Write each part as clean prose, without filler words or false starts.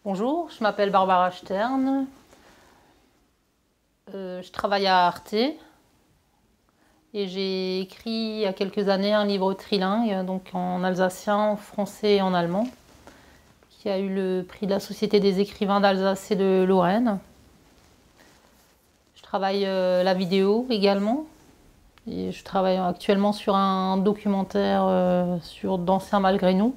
Bonjour, je m'appelle Barbara Stern. Je travaille à Arte et j'ai écrit il y a quelques années un livre trilingue, donc en alsacien, en français et en allemand, qui a eu le prix de la Société des écrivains d'Alsace et de Lorraine. Je travaille la vidéo également et je travaille actuellement sur un documentaire sur d'anciens malgré nous.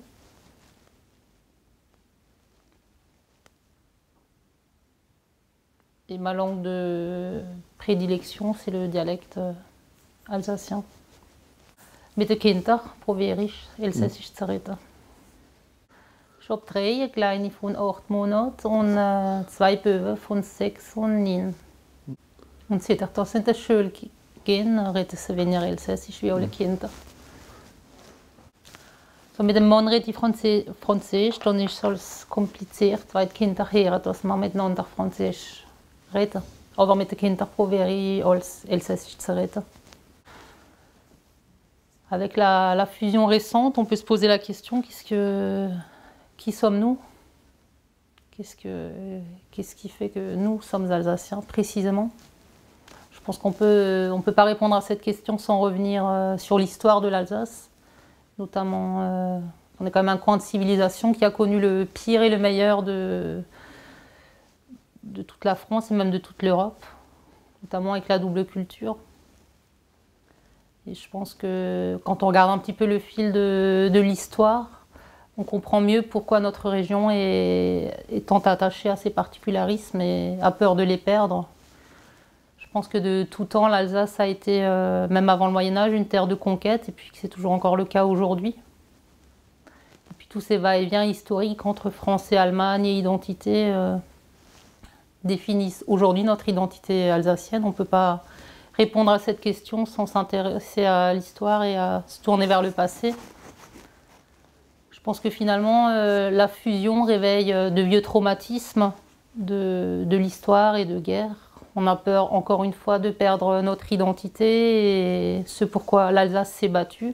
Et ma langue de prédilection, c'est le dialecte alsacien. Met de Kinder probeer ich Elsässisch zu reden. Ich habe 3 kleine von 8 Monaten und 2 Buben von 6 und 9. Und seit das in der Schule gehen, reden sie weniger Elsässisch wie alle Kinder. So mit dem Mann rede ich Französisch, dann ist es kompliziert, weil die Kinder hören, dass man miteinander Französisch reden. Aber mit den Kindern probiere ich alles Elsässisch zu reden. Avec la fusion récente, on peut se poser la question, qui sommes-nous? Qu'est-ce qui fait que nous sommes alsaciens précisément? Je pense qu'on peut pas répondre à cette question sans revenir sur l'histoire de l'Alsace. Notamment, on est quand même un coin de civilisation qui a connu le pire et le meilleur de toute la France et même de toute l'Europe, notamment avec la double culture. Et je pense que quand on regarde un petit peu le fil de l'histoire, on comprend mieux pourquoi notre région est tant attachée à ses particularismes et a peur de les perdre. Je pense que de tout temps, l'Alsace a été, même avant le Moyen-Âge, une terre de conquête, et puis que c'est toujours encore le cas aujourd'hui. Et puis tous ces va-et-vient historiques entre France et Allemagne et identité définissent aujourd'hui notre identité alsacienne. On ne peut pas répondre à cette question sans s'intéresser à l'histoire et à se tourner vers le passé. Je pense que finalement, la fusion réveille de vieux traumatismes de l'histoire et de guerre. On a peur, encore une fois, de perdre notre identité et ce pourquoi l'Alsace s'est battue.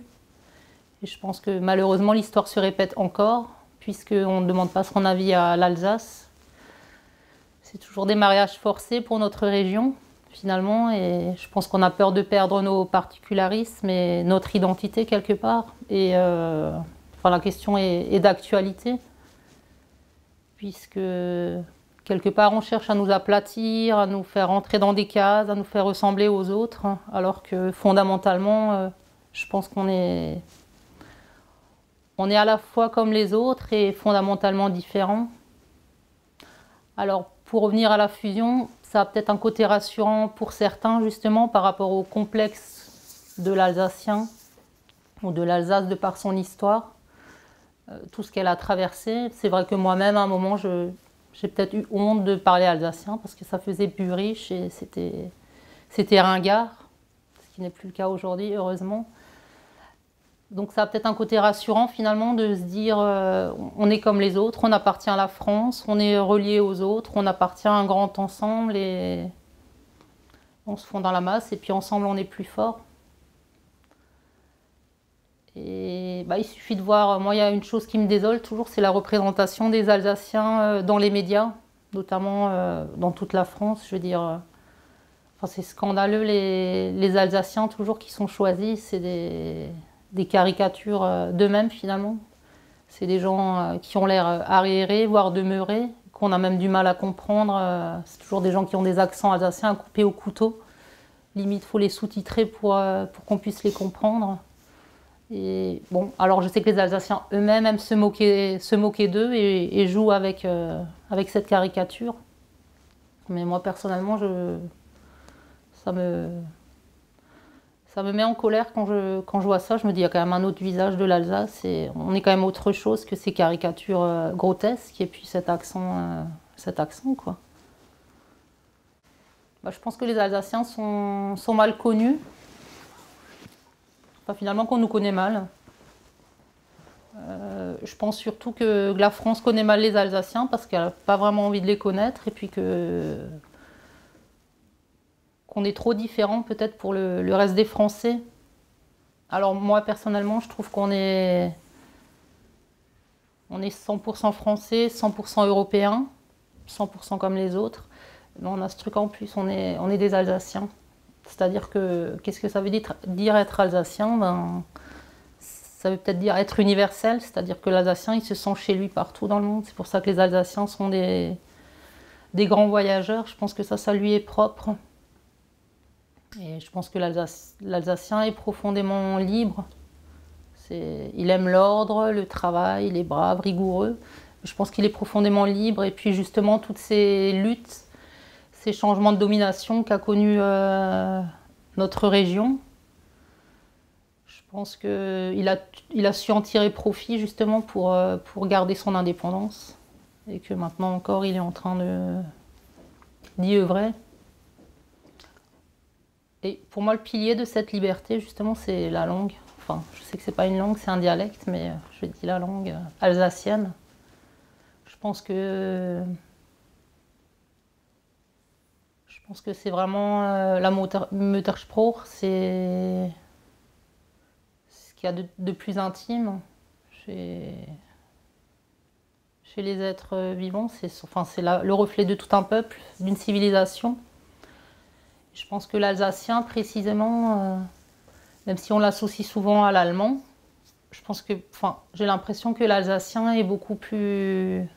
Et je pense que malheureusement, l'histoire se répète encore, puisqu'on ne demande pas son avis à l'Alsace. C'est toujours des mariages forcés pour notre région, finalement, et je pense qu'on a peur de perdre nos particularismes et notre identité quelque part. Et la question est d'actualité, puisque quelque part on cherche à nous aplatir, à nous faire entrer dans des cases, à nous faire ressembler aux autres, alors que fondamentalement, je pense qu'on est à la fois comme les autres et fondamentalement différents. Alors, pour revenir à la fusion, ça a peut-être un côté rassurant pour certains, justement, par rapport au complexe de l'Alsacien ou de l'Alsace de par son histoire, tout ce qu'elle a traversé. C'est vrai que moi-même, à un moment, j'ai peut-être eu honte de parler alsacien parce que ça faisait plus riche et c'était ringard, ce qui n'est plus le cas aujourd'hui, heureusement. Donc ça a peut-être un côté rassurant finalement de se dire on est comme les autres, on appartient à la France, on est relié aux autres, on appartient à un grand ensemble et on se fond dans la masse et puis ensemble on est plus fort. Et il suffit de voir, moi il y a une chose qui me désole toujours, c'est la représentation des Alsaciens dans les médias, notamment dans toute la France, je veux dire. C'est scandaleux les Alsaciens toujours qui sont choisis, c'est des caricatures d'eux-mêmes finalement. C'est des gens qui ont l'air arriérés, voire demeurés, qu'on a même du mal à comprendre. C'est toujours des gens qui ont des accents alsaciens à couper au couteau. Limite, il faut les sous-titrer pour qu'on puisse les comprendre. Et bon, alors je sais que les Alsaciens eux-mêmes aiment se moquer d'eux et jouent avec cette caricature. Mais moi personnellement, ça me met en colère quand je vois ça. Je me dis, il y a quand même un autre visage de l'Alsace et on est quand même autre chose que ces caricatures grotesques et puis cet accent quoi. Je pense que les Alsaciens sont mal connus. Finalement, qu'on nous connaît mal. Je pense surtout que la France connaît mal les Alsaciens parce qu'elle n'a pas vraiment envie de les connaître et puis qu'on est trop différents peut-être pour le reste des Français. Alors moi personnellement je trouve qu'on est On est 100% français, 100% européen, 100% comme les autres. Mais on a ce truc en plus, on est des Alsaciens. C'est-à-dire que, qu'est-ce que ça veut dire être alsacien? Ben, ça veut peut-être dire être universel, c'est-à-dire que l'Alsacien, il se sent chez lui partout dans le monde. C'est pour ça que les Alsaciens sont des grands voyageurs. Je pense que ça lui est propre. Et je pense que l'Alsacien est profondément libre. Il aime l'ordre, le travail, il est brave, rigoureux. Je pense qu'il est profondément libre. Et puis justement, toutes ces luttes, ces changements de domination qu'a connu notre région, je pense qu'il a su en tirer profit justement pour garder son indépendance. Et que maintenant encore, il est en train d'y œuvrer. Et pour moi, le pilier de cette liberté, justement, c'est la langue. Enfin, je sais que c'est pas une langue, c'est un dialecte, mais je dis la langue alsacienne. Je pense que c'est vraiment la Muttersprache, c'est ce qu'il y a de plus intime chez les êtres vivants. C'est le reflet de tout un peuple, d'une civilisation. Je pense que l'alsacien, précisément, même si on l'associe souvent à l'allemand, j'ai l'impression que l'alsacien est beaucoup plus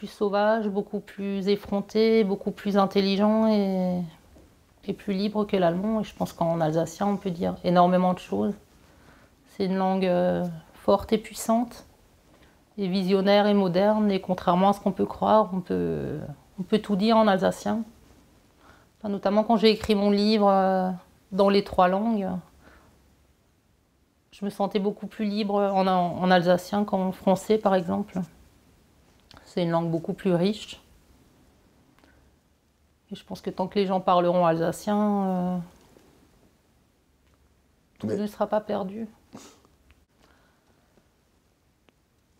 sauvage, beaucoup plus effronté, beaucoup plus intelligent et plus libre que l'allemand. Et je pense qu'en alsacien, on peut dire énormément de choses. C'est une langue forte et puissante, et visionnaire et moderne. Et contrairement à ce qu'on peut croire, on peut tout dire en alsacien. Enfin, notamment quand j'ai écrit mon livre dans les 3 langues, je me sentais beaucoup plus libre en alsacien qu'en français, par exemple. C'est une langue beaucoup plus riche. Et je pense que tant que les gens parleront alsacien, tout ne sera pas perdu.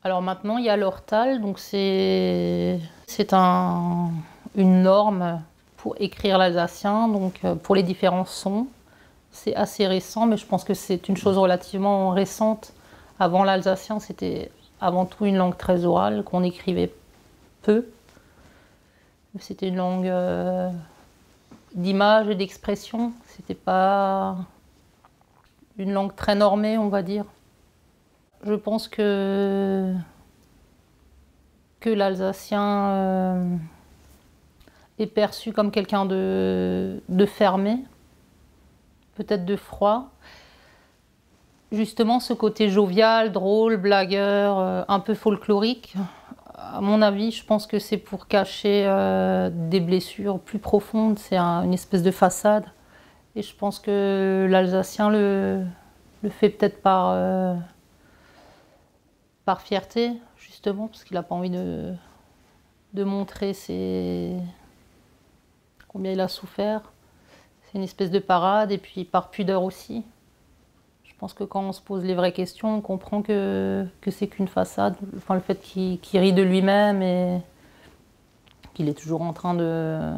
Alors maintenant, il y a l'Ortal, donc c'est une norme pour écrire l'alsacien, donc pour les différents sons. C'est assez récent, mais je pense que c'est une chose relativement récente. Avant, l'alsacien, c'était avant tout une langue très orale, qu'on écrivait peu. C'était une langue d'image et d'expression. C'était pas une langue très normée, on va dire. Je pense que l'alsacien est perçu comme quelqu'un de fermé, peut-être de froid. Justement, ce côté jovial, drôle, blagueur, un peu folklorique, à mon avis, je pense que c'est pour cacher des blessures plus profondes. C'est une espèce de façade. Et je pense que l'Alsacien le fait peut-être par fierté, justement, parce qu'il n'a pas envie de montrer combien il a souffert. C'est une espèce de parade, et puis par pudeur aussi. Je pense que quand on se pose les vraies questions, on comprend que c'est qu'une façade. Enfin, le fait qu'il rit de lui-même et qu'il est toujours en train de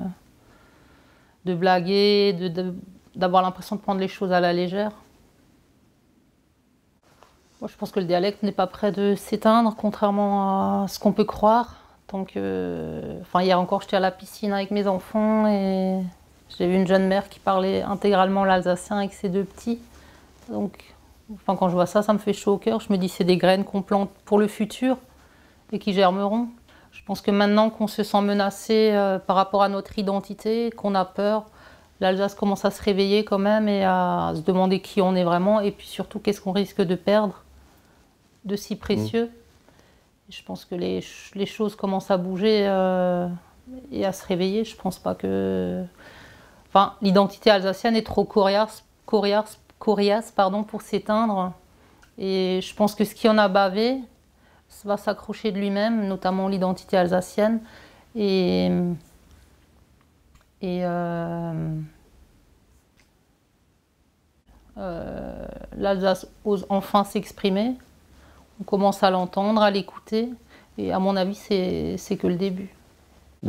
blaguer, d'avoir l'impression de prendre les choses à la légère. Moi, je pense que le dialecte n'est pas prêt de s'éteindre, contrairement à ce qu'on peut croire. Hier encore, j'étais à la piscine avec mes enfants et j'ai vu une jeune mère qui parlait intégralement l'alsacien avec ses 2 petits. Donc, quand je vois ça, ça me fait chaud au cœur. Je me dis c'est des graines qu'on plante pour le futur et qui germeront. Je pense que maintenant qu'on se sent menacé par rapport à notre identité, qu'on a peur, l'Alsace commence à se réveiller quand même et à se demander qui on est vraiment et puis surtout qu'est-ce qu'on risque de perdre de si précieux. Je pense que les choses commencent à bouger et à se réveiller. Je pense pas que... l'identité alsacienne est trop coriace pour s'éteindre. Et je pense que ce qui en a bavé, ça va s'accrocher de lui-même, notamment l'identité alsacienne. L'Alsace ose enfin s'exprimer. On commence à l'entendre, à l'écouter. Et à mon avis, c'est que le début.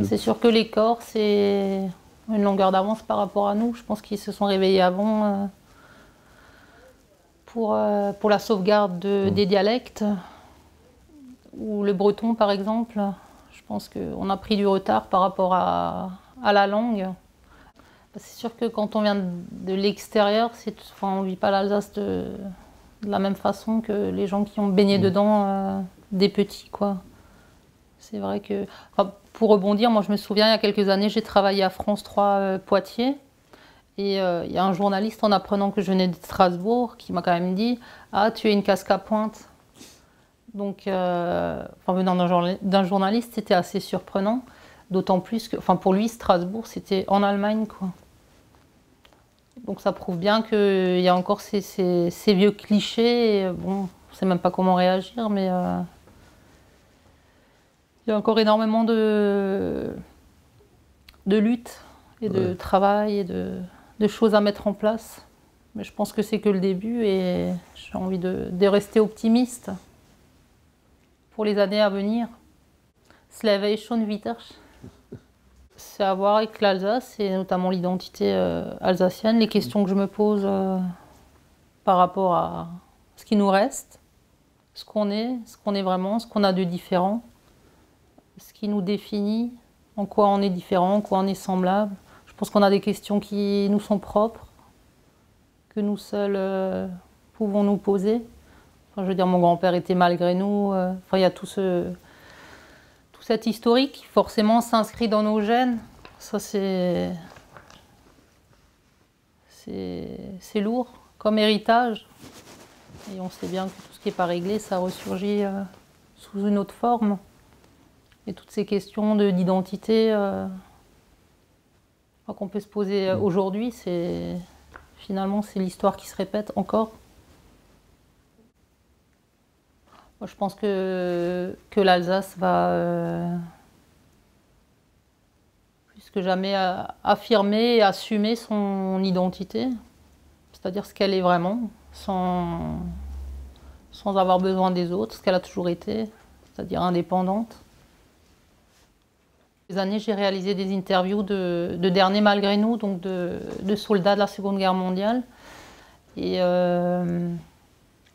C'est sûr que les Corses, c'est une longueur d'avance par rapport à nous. Je pense qu'ils se sont réveillés avant pour la sauvegarde des dialectes. ou le breton par exemple. Je pense qu'on a pris du retard par rapport à la langue. C'est sûr que quand on vient de l'extérieur, on ne vit pas l'Alsace de la même façon que les gens qui ont baigné dedans des petits, quoi. C'est vrai que, enfin, pour rebondir, moi je me souviens, il y a quelques années, j'ai travaillé à France 3 Poitiers. Et il y a un journaliste, en apprenant que je venais de Strasbourg, qui m'a quand même dit « Ah, tu es une casque à pointe ». Donc, venant d'un journaliste, c'était assez surprenant. D'autant plus que, pour lui, Strasbourg, c'était en Allemagne, quoi. Donc ça prouve bien qu'il y a encore ces vieux clichés. Et, bon, on ne sait même pas comment réagir, mais il y a encore énormément de lutte et de travail et de choses à mettre en place. Mais je pense que c'est que le début et j'ai envie de rester optimiste pour les années à venir. Slave schon wieder. C'est à voir avec l'Alsace et notamment l'identité alsacienne, les questions que je me pose par rapport à ce qui nous reste, ce qu'on est vraiment, ce qu'on a de différent, ce qui nous définit, en quoi on est différent, en quoi on est semblable. Je pense qu'on a des questions qui nous sont propres, que nous seuls pouvons nous poser. Enfin, je veux dire, mon grand-père était malgré nous. Il y a tout cet historique qui forcément s'inscrit dans nos gènes. Ça, c'est lourd comme héritage. Et on sait bien que tout ce qui n'est pas réglé, ça ressurgit sous une autre forme. Et toutes ces questions d'identité qu'on peut se poser aujourd'hui, finalement, c'est l'histoire qui se répète encore. Moi, je pense que l'Alsace va plus que jamais affirmer et assumer son identité, c'est-à-dire ce qu'elle est vraiment, sans avoir besoin des autres, ce qu'elle a toujours été, c'est-à-dire indépendante. Ces années, j'ai réalisé des interviews de derniers malgré nous, donc de soldats de la Seconde Guerre mondiale.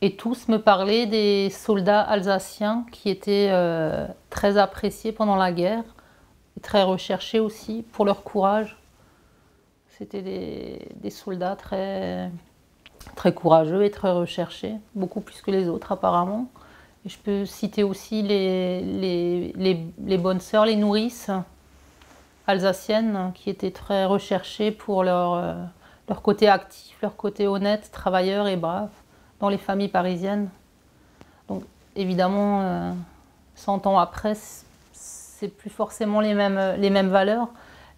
Et tous me parlaient des soldats alsaciens qui étaient très appréciés pendant la guerre, et très recherchés aussi pour leur courage. C'était des soldats très, très courageux et très recherchés, beaucoup plus que les autres apparemment. Et je peux citer aussi les bonnes sœurs, les nourrices alsaciennes qui étaient très recherchées pour leur côté actif, leur côté honnête, travailleur et brave dans les familles parisiennes. Donc évidemment, 100 ans après, c'est plus forcément les mêmes valeurs,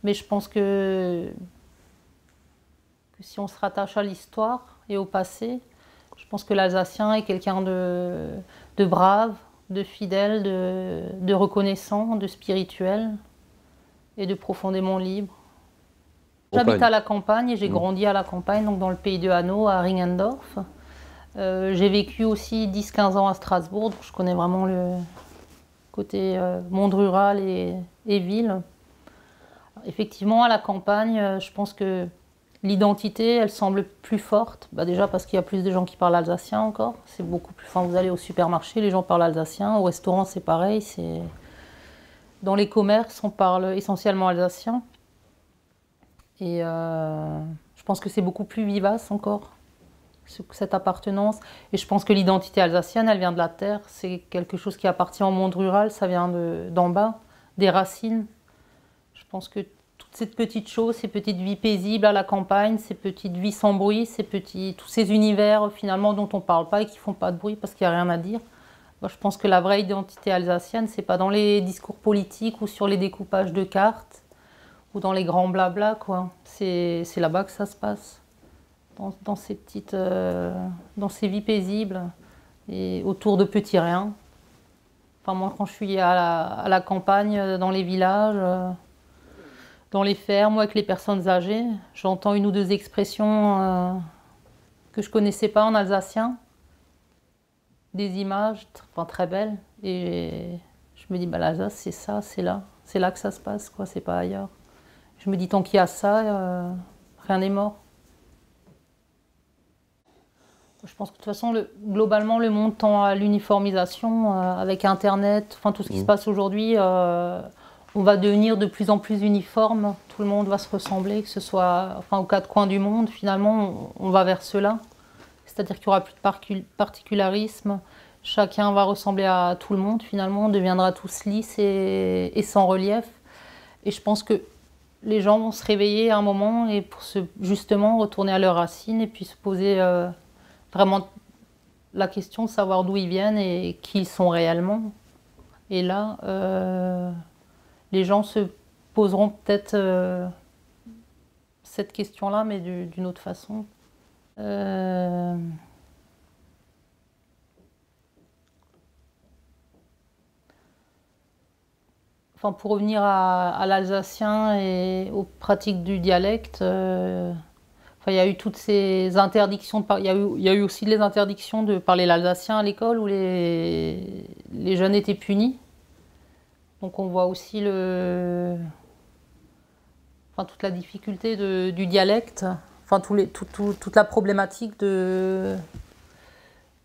mais je pense que si on se rattache à l'histoire et au passé, je pense que l'Alsacien est quelqu'un de brave, de fidèle, de reconnaissant, de spirituel et de profondément libre. J'habite à la campagne et j'ai grandi à la campagne, donc dans le pays de Hanau, à Ringendorf. J'ai vécu aussi 10-15 ans à Strasbourg, donc je connais vraiment le côté monde rural et ville. Alors, effectivement, à la campagne, je pense que l'identité, elle semble plus forte. Déjà parce qu'il y a plus de gens qui parlent alsacien encore. C'est beaucoup plus. Vous allez au supermarché, les gens parlent alsacien. Au restaurant, c'est pareil. Dans les commerces, on parle essentiellement alsacien. Et je pense que c'est beaucoup plus vivace encore, cette appartenance. Et je pense que l'identité alsacienne, elle vient de la terre. C'est quelque chose qui appartient au monde rural. Ça vient d'en bas, des racines. Je pense que toutes ces petites choses, ces petites vies paisibles à la campagne, ces petites vies sans bruit, tous ces univers finalement dont on ne parle pas et qui ne font pas de bruit parce qu'il n'y a rien à dire. Moi, je pense que la vraie identité alsacienne, c'est pas dans les discours politiques ou sur les découpages de cartes ou dans les grands blabla, quoi. C'est là-bas que ça se passe, dans ces petites, dans ces vies paisibles et autour de petits riens. Moi, quand je suis à la campagne, dans les villages, dans les fermes ou avec les personnes âgées, j'entends une ou deux expressions que je ne connaissais pas en alsacien, des images très belles, et je me dis, l'Alsace, c'est ça, c'est là que ça se passe, quoi, c'est pas ailleurs. Je me dis, tant qu'il y a ça, rien n'est mort. Je pense que de toute façon, globalement, le monde tend à l'uniformisation avec Internet, enfin tout ce qui se passe aujourd'hui. On va devenir de plus en plus uniforme. Tout le monde va se ressembler, que ce soit enfin, aux quatre coins du monde. Finalement, on va vers cela. C'est-à-dire qu'il n'y aura plus de particularisme. Chacun va ressembler à tout le monde. Finalement, on deviendra tous lisses et sans relief. Et je pense que les gens vont se réveiller à un moment et pour justement retourner à leurs racines et puis se poser vraiment la question de savoir d'où ils viennent et qui ils sont réellement. Et là, les gens se poseront peut-être cette question-là, mais d'une autre façon. Enfin, pour revenir à l'alsacien et aux pratiques du dialecte, enfin, il y a eu toutes ces interdictions. Il y a eu aussi les interdictions de parler l'alsacien à l'école où les jeunes étaient punis. Donc on voit aussi enfin, toute la difficulté du dialecte, enfin toute la problémaque de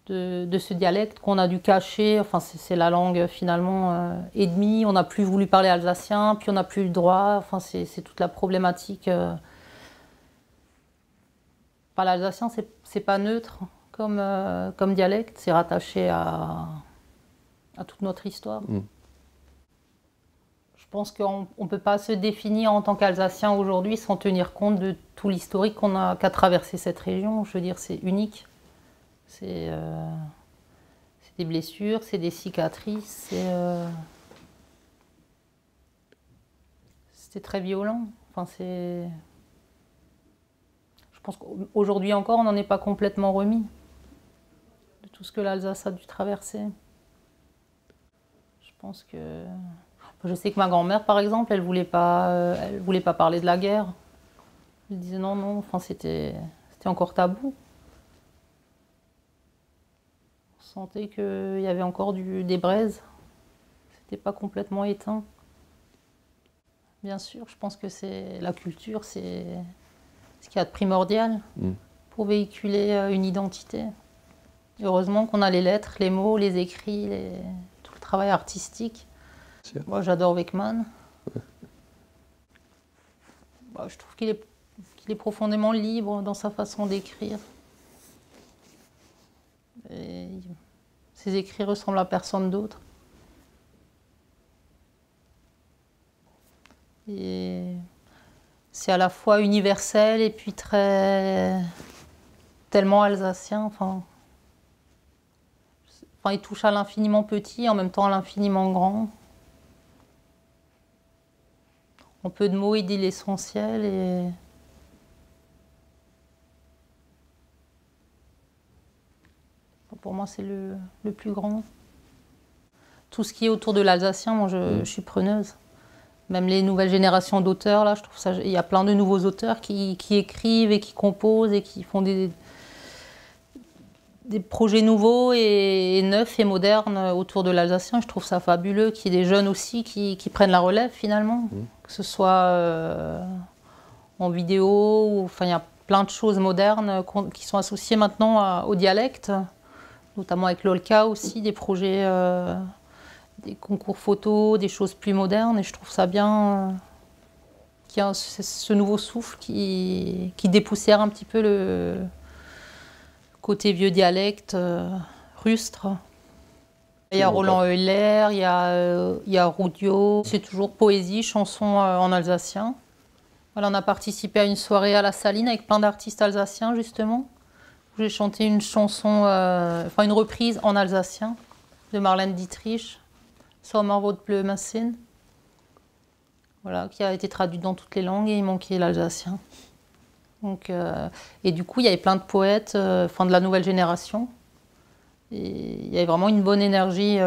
ce dialecte qu'on a dû cacher. Enfin, c'est la langue finalement ennemie. On n'a plus voulu parler alsacien, puis on n'a plus le droit. Enfin, c'est toute la problématique. Enfin, l'alsacien, c'est pas neutre comme dialecte. C'est rattaché à toute notre histoire. Je pense qu'on ne peut pas se définir en tant qu'Alsacien aujourd'hui sans tenir compte de tout l'historique qu'a traversé cette région. Je veux dire, c'est unique. C'est des blessures, c'est des cicatrices, c'était très violent. Enfin, je pense qu'aujourd'hui encore, on n'en est pas complètement remis de tout ce que l'Alsace a dû traverser. Je sais que ma grand-mère, par exemple, elle voulait pas parler de la guerre. Elle disait non, non, enfin, c'était encore tabou. On sentait qu'il y avait encore des braises. C'était pas complètement éteint. Bien sûr, je pense que la culture, c'est ce qu'il y a de primordial pour véhiculer une identité. Heureusement qu'on a les lettres, les mots, les écrits, tout le travail artistique. Moi, j'adore Weckmann. Je trouve qu'il est profondément libre dans sa façon d'écrire. Ses écrits ressemblent à personne d'autre. Et c'est à la fois universel et puis tellement alsacien. Enfin, il touche à l'infiniment petit et en même temps à l'infiniment grand. En peu de mots, il dit l'essentiel et pour moi, c'est le plus grand. Tout ce qui est autour de l'alsacien, moi, je suis preneuse. Même les nouvelles générations d'auteurs, là, je trouve ça. Il y a plein de nouveaux auteurs qui écrivent et qui composent et qui font des projets nouveaux et neufs et modernes autour de l'alsacien. Je trouve ça fabuleux qu'il y ait des jeunes aussi qui prennent la relève finalement. Que ce soit en vidéo, enfin, il y a plein de choses modernes qui sont associées maintenant au dialecte, notamment avec l'Olca aussi, des projets, des concours photos, des choses plus modernes. Et je trouve ça bien qu'il y a ce nouveau souffle qui dépoussière un petit peu le côté vieux dialecte rustre. Il y a Roland Euler, il y a Roudio. C'est toujours poésie, chanson en alsacien. Voilà, on a participé à une soirée à la Saline avec plein d'artistes alsaciens, justement. J'ai chanté une chanson, enfin une reprise en alsacien de Marlène Dietrich, Sommer wird bleu Massin. Voilà, qui a été traduite dans toutes les langues et il manquait l'alsacien. Donc, et du coup, il y avait plein de poètes de la nouvelle génération. Et il y avait vraiment une bonne énergie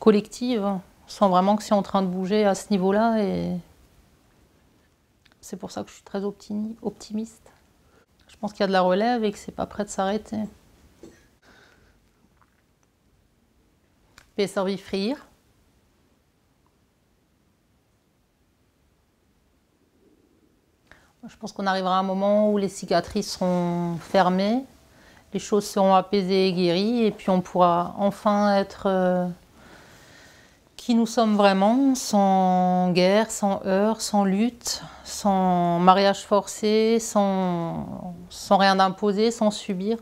collective. On sent vraiment que c'est en train de bouger à ce niveau-là. Et c'est pour ça que je suis très optimiste. Je pense qu'il y a de la relève et que c'est pas prêt de s'arrêter. Besser wie früher. Je pense qu'on arrivera à un moment où les cicatrices seront fermées, les choses seront apaisées et guéries, et puis on pourra enfin être qui nous sommes vraiment, sans guerre, sans heurts, sans lutte, sans mariage forcé, sans rien imposer, sans subir.